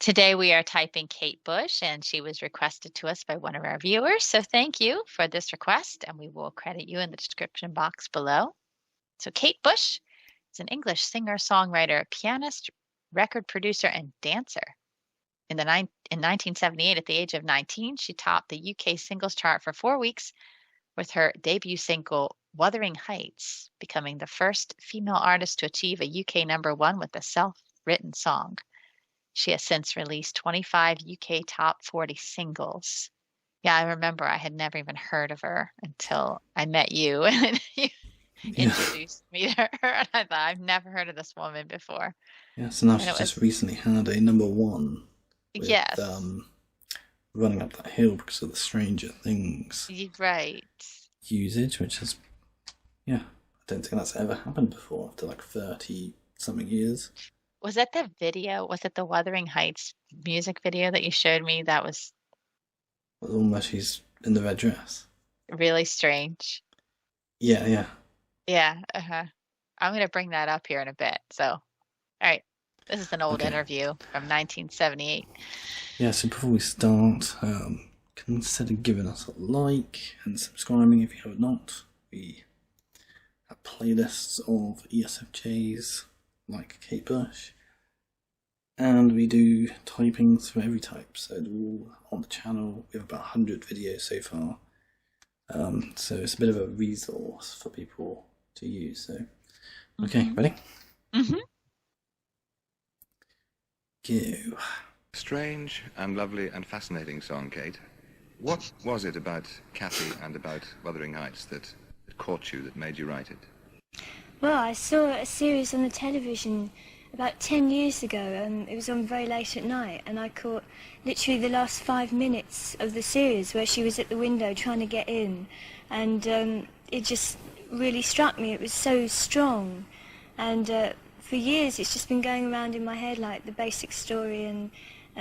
Today we are typing Kate Bush, and she was requested to us by one of our viewers. So thank you for this request, and we will credit you in the description box below. So Kate Bush is an English singer, songwriter, pianist, record producer, and dancer. In 1978, at the age of 19, she topped the UK singles chart for 4 weeks with her debut single, Wuthering Heights, becoming the first female artist to achieve a UK #1 with a self-written song. She has since released 25 UK top 40 singles. Yeah, I remember I had never even heard of her until I met you and you Yeah, introduced me to her. And I thought, I've never heard of this woman before. yeah. So now And it she's just was, recently had a #1 with yes, running up that hill because of the Stranger Things right. usage, which is yeah, I don't think that's ever happened before after like 30 something years. Was that the video? Was it the Wuthering Heights music video that you showed me? That was Almost she's in the red dress. really strange. Yeah, yeah. Yeah, uh-huh. I'm going to bring that up here in a bit. So, all right. This is an old Okay. interview from 1978. Yeah, so before we start, consider giving us a like and subscribing if you have not. We have playlists of ESFJs like Kate Bush, and we do typings for every type, so they're all on the channel. We have about 100 videos so far, so it's a bit of a resource for people to use. So, okay, Mm-hmm. ready? Mm-hmm. Go. Strange and lovely and fascinating song, Kate. What was it about Kathy and about Wuthering Heights that caught you, that made you write it? Well, I saw a series on the television about 10 years ago, and it was on very late at night, and I caught literally the last 5 minutes of the series where she was at the window trying to get in, and it just really struck me. It was so strong, and for years it's just been going around in my head, like the basic story and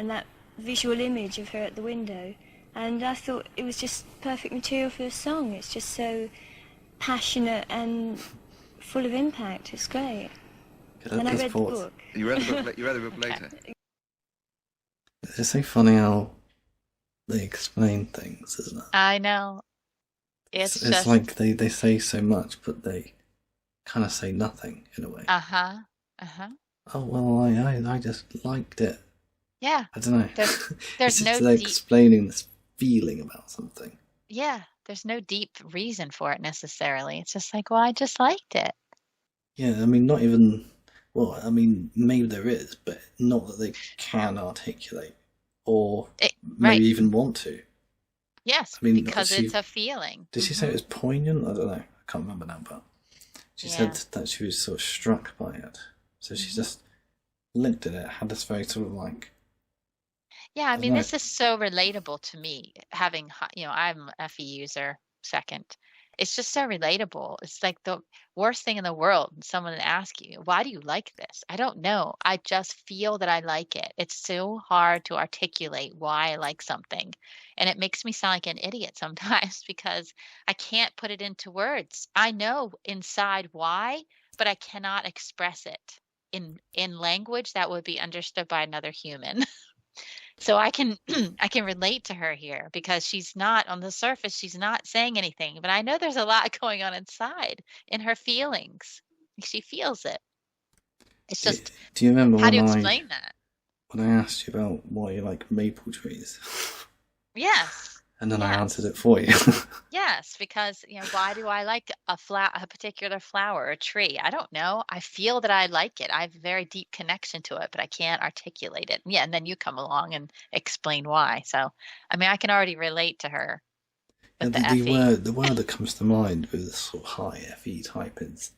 that visual image of her at the window, and I thought it was just perfect material for a song. It's just so passionate and full of impact. It's great. And I Let's read the pause. book. You read the book. You read the book Okay. later. It's so funny how they explain things, isn't it? I know. It's, It's it's just, like they say so much, but they kind of say nothing in a way. uh-huh. Uh-huh. Oh well, I just liked it. Yeah. I don't know. There's It's there's just no like deep, explaining this feeling about something. yeah, there's no deep reason for it necessarily. It's just like, well, I just liked it. Yeah, I mean, not even. Well, I mean, maybe there is, but not that they can articulate, or Right. maybe even want to. Yes, I mean, because it's a feeling. did she say it was poignant? I don't know. I can't remember now, but she said Yeah. that she was sort of struck by it. So she just looked at it, had this very sort of like, Yeah, I I don't mean, know. this is so relatable to me, having, I'm an FE user second. It's just so relatable. It's like the worst thing in the world when someone asks you, why do you like this? I don't know. I just feel that I like it. It's so hard to articulate why I like something. And it makes me sound like an idiot sometimes because I can't put it into words. I know inside why, but I cannot express it in language that would be understood by another human. So I can I can relate to her here because she's not on the surface, she's not saying anything, but I know there's a lot going on inside in her feelings. She feels it. It's Do, just do you remember how do you explain that? when I asked you about why you like maple trees, Yes. and then I answered Yes. it for you? Yes, because why do I like a particular flower, a tree? I don't know. I feel that I like it. I have a very deep connection to it, but I can't articulate it. Yeah, and then you come along and explain why. So, I mean, I can already relate to her Yeah, with the FE. the word that comes to mind with this sort of high FE type is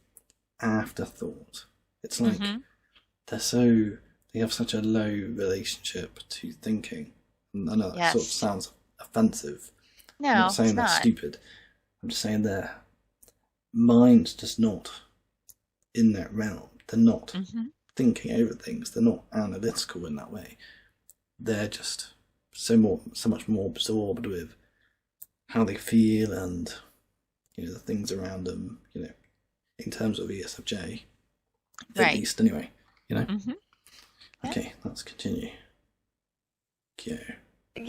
afterthought. It's like Mhm. they have such a low relationship to thinking. And I know that sort of Yes. sounds offensive. I'm not No, it's saying they're not. stupid. I'm just saying their mind's just not in that realm. They're not Mhm. thinking over things. They're not analytical in that way. They're just so much more absorbed with how they feel and the things around them. In terms of ESFJ, at Right. least anyway. Mhm. Yeah. Okay, let's continue.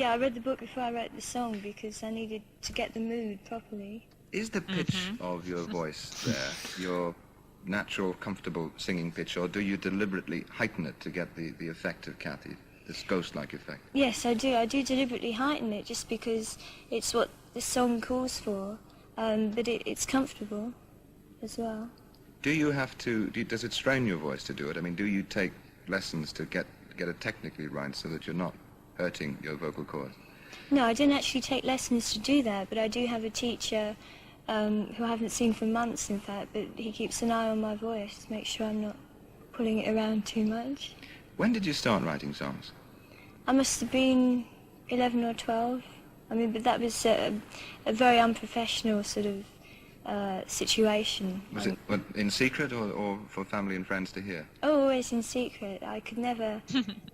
Yeah, I read the book before I wrote the song because I needed to get the mood properly. Is the pitch of your voice there your natural, comfortable singing pitch, or do you deliberately heighten it to get the effect of Kathy, this ghost-like effect? Yes, I do. I do deliberately heighten it just because it's what the song calls for, but it's comfortable as well. Do you have to, does it strain your voice to do it? I mean, do you take lessons to get it technically right so that you're not hurting your vocal cords? No, I didn't actually take lessons to do that, but I do have a teacher who I haven't seen for months, in fact, but he keeps an eye on my voice to make sure I'm not pulling it around too much. When did you start writing songs? I must have been 11 or 12. I mean, but that was a very unprofessional sort of situation. Was it in secret or for family and friends to hear? Oh, always in secret. I could never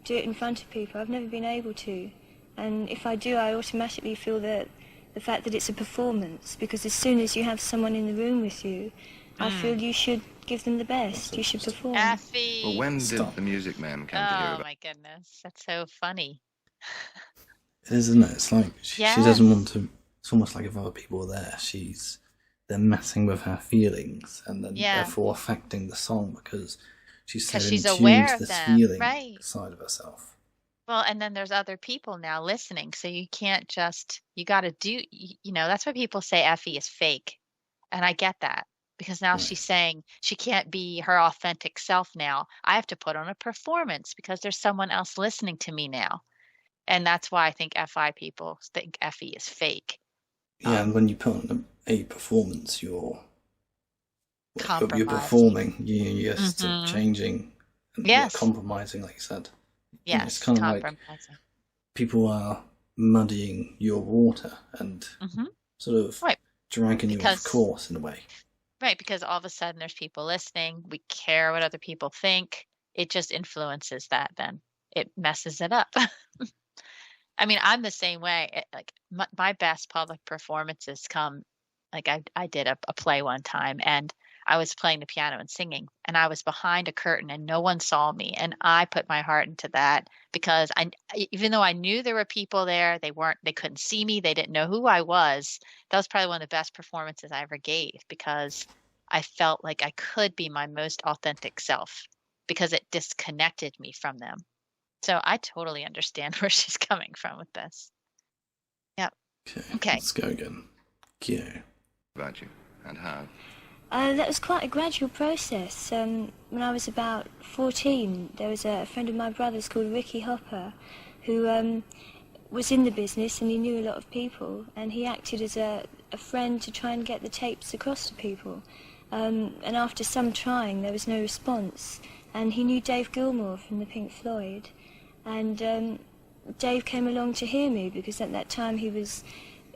do it in front of people. I've never been able to. And if I do, I automatically feel that the fact that it's a performance, because as soon as you have someone in the room with you, I feel you should give them the best. You should perform. Effie. Well, when did the Music Man come to hear Oh about my goodness, that's so funny. It is, isn't it? It's like she doesn't want to. It's almost like if other people are there, they're messing with her feelings and then therefore affecting the song because she's so in tune aware to of this them, feeling right? side of herself. Well, and then there's other people now listening, so you can't just, you got to do, that's why people say Effie is fake. And I get that because now she's saying she can't be her authentic self now. I have to put on a performance because there's someone else listening to me now. And that's why I think FI people think Effie is fake. Yeah, and when you put on a performance, you're Compromising. performing, you're sort of changing, and you're compromising, like you said. Yes, it's kind of like people are muddying your water and sort of dragging you off course in a way. Right, because all of a sudden there's people listening. We care what other people think. It just influences that then. It messes it up. I mean, I'm the same way. Like my best public performances come, like I did a play one time and I was playing the piano and singing and I was behind a curtain and no one saw me. And I put my heart into that because even though I knew there were people there, they couldn't see me. They didn't know who I was. That was probably one of the best performances I ever gave because I felt like I could be my most authentic self because it disconnected me from them. So I totally understand where she's coming from with this. Yep. Okay. Let's go again. Yeah. About you and how? That was quite a gradual process. When I was about 14, there was a friend of my brother's called Ricky Hopper who was in the business and he knew a lot of people and he acted as a friend to try and get the tapes across to people. And after some trying, there was no response. And he knew Dave Gilmour from the Pink Floyd. And Dave came along to hear me because at that time he was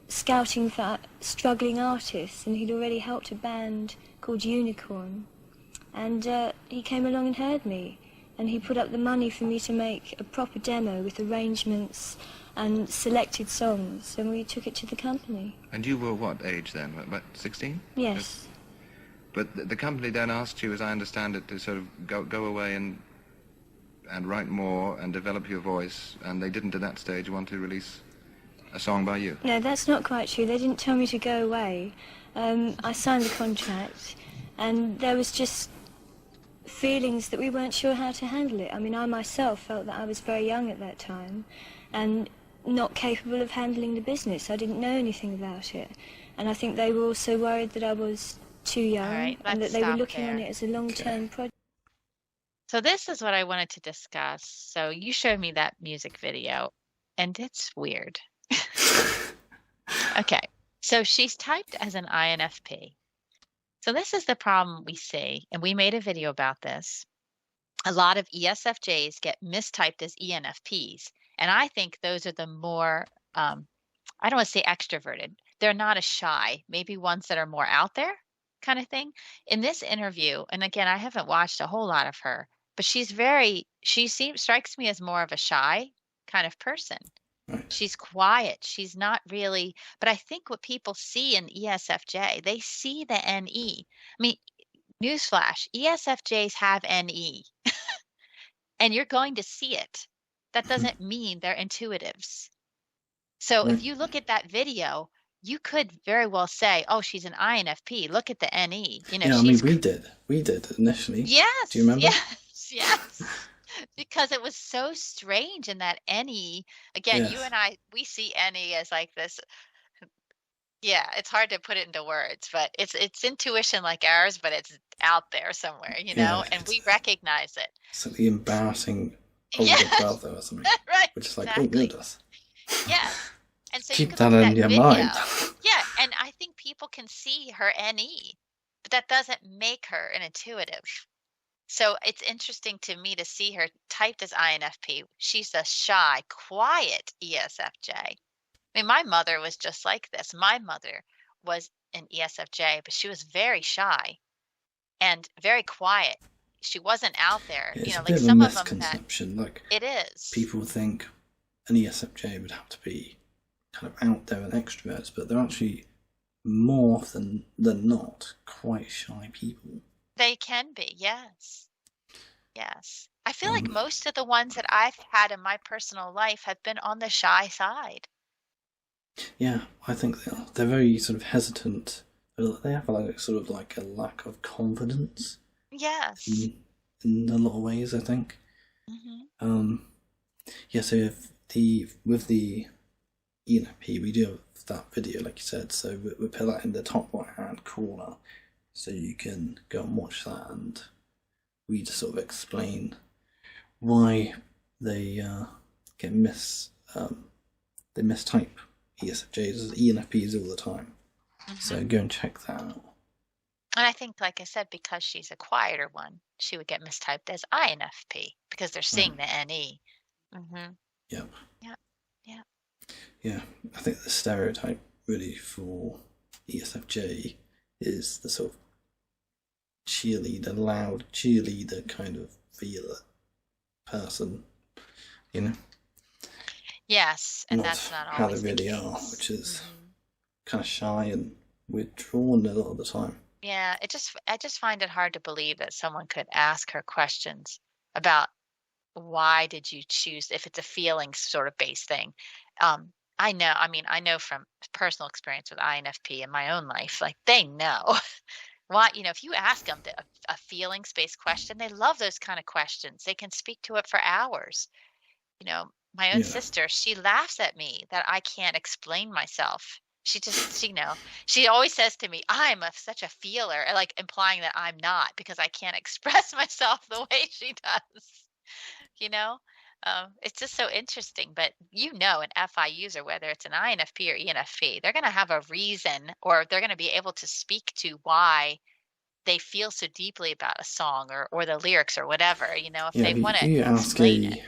scouting for struggling artists and he'd already helped a band called Unicorn. And he came along and heard me and he put up the money for me to make a proper demo with arrangements and selected songs and we took it to the company. And you were what age then? About 16? Yes. But the company then asked you, as I understand it, to sort of go away and write more and develop your voice, and they didn't at that stage want to release a song by you? No, that's not quite true. They didn't tell me to go away. I signed the contract, and there was just feelings that we weren't sure how to handle it. I mean, I myself felt that I was very young at that time, and not capable of handling the business. I didn't know anything about it, and I think they were also worried that I was too young, and that they were looking on it as a long-term project. So this is what I wanted to discuss. So you showed me that music video, and it's weird. Okay, so she's typed as an INFP. So this is the problem we see, and we made a video about this. A lot of ESFJs get mistyped as ENFPs, and I think those are the more, I don't want to say extroverted. They're not as shy, maybe ones that are more out there kind of thing. In this interview, and again, I haven't watched a whole lot of her, but she strikes me as more of a shy kind of person. Right. She's quiet. She's not really, but I think what people see in ESFJ, they see the NE. I mean, newsflash, ESFJs have NE and you're going to see it. That doesn't mean they're intuitives. So if Right. you look at that video, you could very well say, "Oh, she's an INFP. Look at the NE. You know, Yeah, I mean, she's we did initially. Do you yes, remember? yes, yes." Because it was so strange in that NE. Again, you Yes. and I, we see NE as like this. Yeah, it's hard to put it into words, but it's intuition like ours, but it's out there somewhere, Yeah, and we recognize it. it's like the embarrassing older Yes, brother or something, right, which is like, oh exactly. goodness, Yes. And so you keep can look that at in that your video. mind. Yeah, and I think people can see her NE, but that doesn't make her an intuitive. So it's interesting to me to see her typed as INFP. She's a shy, quiet ESFJ. I mean, my mother was just like this. My mother was an ESFJ, but she was very shy and very quiet. She wasn't out there, Yeah, it's a like bit of a some of them that misconception. Like it is. people think an ESFJ would have to be kind of out there and extroverts, but they're actually more often than not quite shy people. They can be, yes. Yes. I feel like Um, most of the ones that I've had in my personal life have been on the shy side. yeah, I think they are. They're very sort of hesitant. They have like sort of like a lack of confidence Yes. in a lot of ways, I think. Hmm. Um, yeah, so if with the ENFP, we do have that video, like you said, so we put that in the top right hand corner, so you can go and watch that, and we just sort of explain why they get they mistype ESFJs as ENFPs all the time. Hmm. So go and check that out. And I think, like I said, because she's a quieter one, she would get mistyped as INFP because they're Right. seeing the NE. Hmm. Yep. Yeah. Yeah. Yeah, I think the stereotype really for ESFJ is the sort of cheerleader, loud cheerleader kind of feeler person, you know, Yes. And that's not not how they always the really are, case. which is Hmm. kind of shy and withdrawn a lot of the time. Yeah. I just find it hard to believe that someone could ask her questions about why did you choose if it's a feelings sort of based thing. I know from personal experience with INFP in my own life, like they know why, if you ask them a feelings based question, they love those kind of questions. They can speak to it for hours. My own Yeah, sister, she laughs at me that I can't explain myself. She always says to me, such a feeler, like implying that I'm not because I can't express myself the way she does you know? It's just so interesting. But an FI user, whether it's an INFP or ENFP, they're going to have a reason or they're going to be able to speak to why they feel so deeply about a song or the lyrics or whatever, if yeah. they If want to you ask explain it.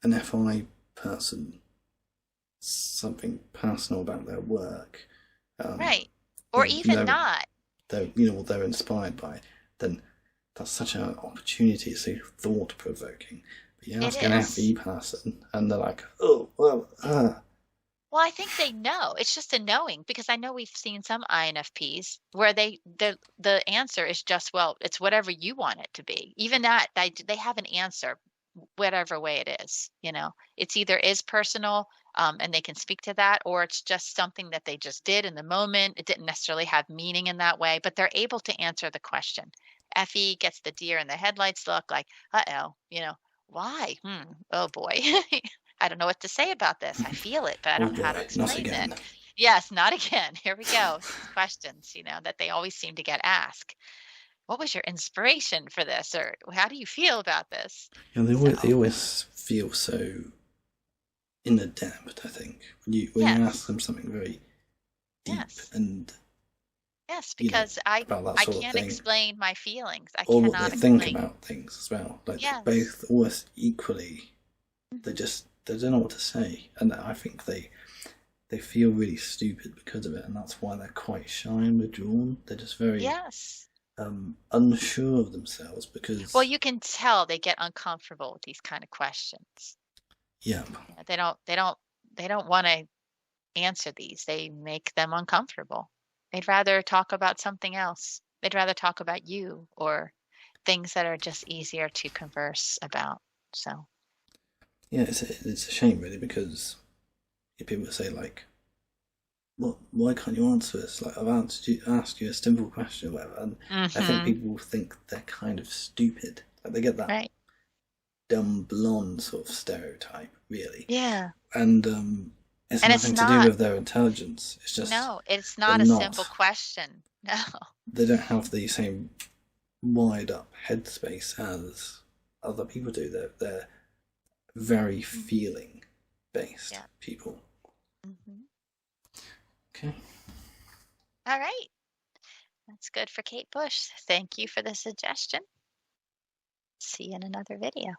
an FI person something personal about their work, um, Right. Or even they're not. they're inspired by, then that's such an opportunity. It's so thought provoking. But you It ask an is. FE person, and they're like, "Oh, well, Well, I think they know. It's just a knowing because I know we've seen some INFPs where the answer is just, well, it's whatever you want it to be. Even that they have an answer whatever way it is. It's either is personal, and they can speak to that, or it's just something that they just did in the moment. It didn't necessarily have meaning in that way, but they're able to answer the question. FE gets the deer in the headlights look like, uh-oh, why? Oh boy. I don't know what to say about this. I feel it, but I oh don't know how to boy, not explain it. again." Yes, not again. Here we go. These questions, that they always seem to get asked. What was your inspiration for this? Or how do you feel about this? They So, always feel so inadept. I think when you ask yes, them something very deep yes, and yes, because about that I sort of can't thing, explain my feelings. I or what they cannot think explain. about things as well. Like Yes. both almost equally, Mhm. they don't know what to say, and I think they feel really stupid because of it, and that's why they're quite shy and withdrawn. They're just very Yes. unsure of themselves Well, because you can tell they get uncomfortable with these kind of questions. yeah, They don't want to answer these. They make them uncomfortable. They'd rather talk about something else. They'd rather talk about you or things that are just easier to converse about. So, it's a shame really because people say like, "What? Why can't you answer this? Like I've asked you a simple question or whatever." And I think people think they're kind of stupid. Like they get that Right. dumb blonde sort of stereotype, really. Yeah. And it's And it's nothing to do not. with their intelligence. It's just No, it's they're not a simple not. question. No. They don't have the same wide up headspace as other people do. They're very feeling based Yeah. people. Mm-hmm. Okay. All right. That's good for Kate Bush. Thank you for the suggestion. See you in another video.